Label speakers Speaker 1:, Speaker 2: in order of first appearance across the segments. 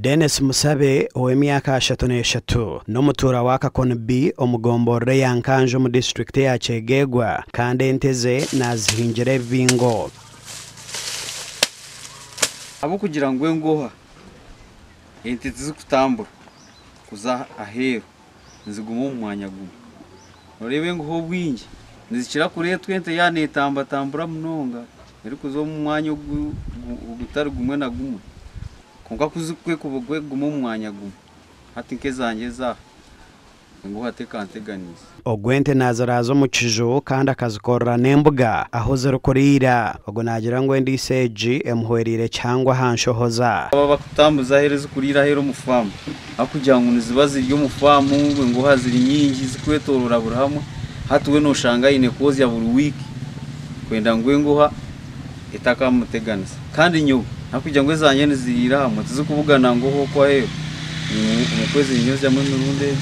Speaker 1: Dennis Musabe ow'emyaka 33 n'omutura wa Kakon B omugomborre yankanjo mu district ya Chegegwa kandi enteze nazihingira ebingo
Speaker 2: abo kugira ngo ngoha ente zikutambura kuza aheru nziguma mu mwanya gumwe orebe ngo ho bwingi nizikira kure twente yanetamba tambura munonga ariko zo mu mwanya gutari gumwe na gumwe konka kuzikwe kubugwe gumwe mu mwanya gumwe hati nkezange za ngo hatekanteganiza
Speaker 1: ogwente nazarazo mu kijo kandi akazikorera nembuga aho zirukurira ogo nagira ngo ndi seji emuhwerire cyangwa hanshohoza
Speaker 2: aba bakutambuza hereza kurira hero mu famu akugira ngo nizibazi ryo mu famu ngo haziri nyingi zikwetorora burahamu hatuwe no shanga ine kozi ya buri wiki kwenda ngoha itaka muteganiza kandi nyo akugira ngo zanye nizirira hamwe tuzikubugana ngo ho kwa heyo umukwezi nyoza mu Burundi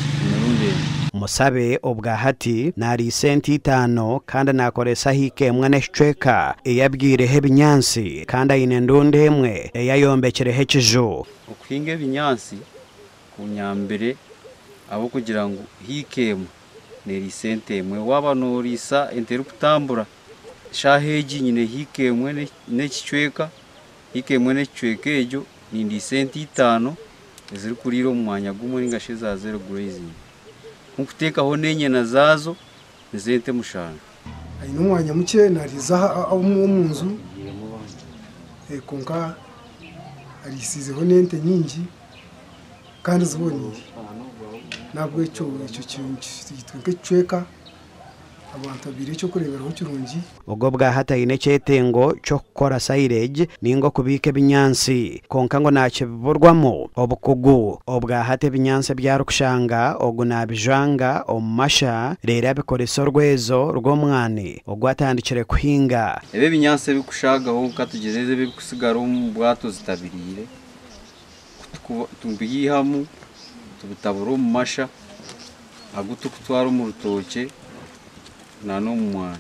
Speaker 1: Musabe obwa hati nari senti 5 kandi nakoresa hike mwana shweka eyabwire hebinyansi kandi ayine ndonde emwe eyayombekere hekijo
Speaker 2: okuhinga ebinyansi kunyambere abo kugira ngo hikemu neri sente emwe waba norisa enteri kutambura shaheji nyine hikemwe n'ekicweka hikemwe n'ekicweka ejo nindi senti 5 ziri kuriro mu mwanya gumwe ningashe za zero grazing nkuteka ho nenye na zazo nizente mushana
Speaker 3: ayino mwanya muke nariza mu munzu konka arisize ho nente nyingi kandi ziboniye nabwo icyo kintu cyitweka abantu abiri cyo kureberaho kirungi
Speaker 1: ubwo bwa hatayine cyetengo cyo gukora silage ningo kubika binyansi konka ngo nakiburwamo obukugu obwa hate binyansi byarukushanga ogo nabijanga omasha rera bikoreso rwezo rw'omwani ogwatandikire kuhinga
Speaker 2: ebe binyansi bikushaga ho katugezeze bikusigara mu bwato zitabirire tumbiyihamu tubutaburo mu masha agutu kutwara mu rutoke nano mwana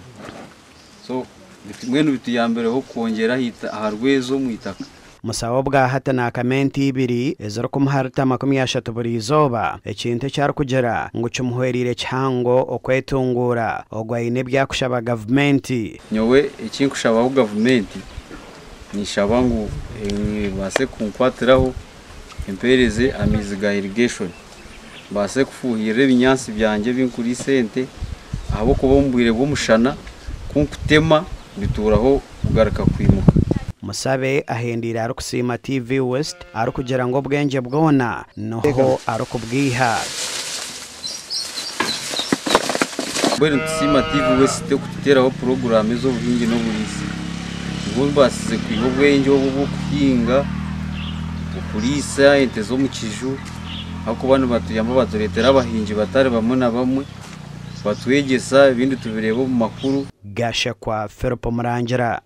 Speaker 2: so bitimwenu bituyambere ho kongera hita aharwezo mu itaka
Speaker 1: Musawo bwa hata na kamenti ibiri ezero kumuharita 30 buri izoba ekinte cyari kugera ngo cyumuhwerire cyango okwetungura ogwayine byakushaba government
Speaker 2: nyowe ikinkushaba ho government nishaba ngo base kunkwatiraho empereze amiziga irrigation base kufuhira binyansi byanjye binkuri sente abo kubombwire bw'umushana kunkutema bituraho kugaruka kwimuka
Speaker 1: Musabe ahendira arukusima TV West arukugera ngo bwenge bwona noho arukubwiha
Speaker 2: bwene tusima TV West kuteraho program zo buhingi no burisi ngomba basize kwiho bwenge bwo kuhinga ukurisa ente zo mu kiju ako bantu batuyamba baturetera abahingi batari bamwe na bamwe batwegesa ibindi tubirebo mu makuru
Speaker 1: gasha kwa Feropo Murangira.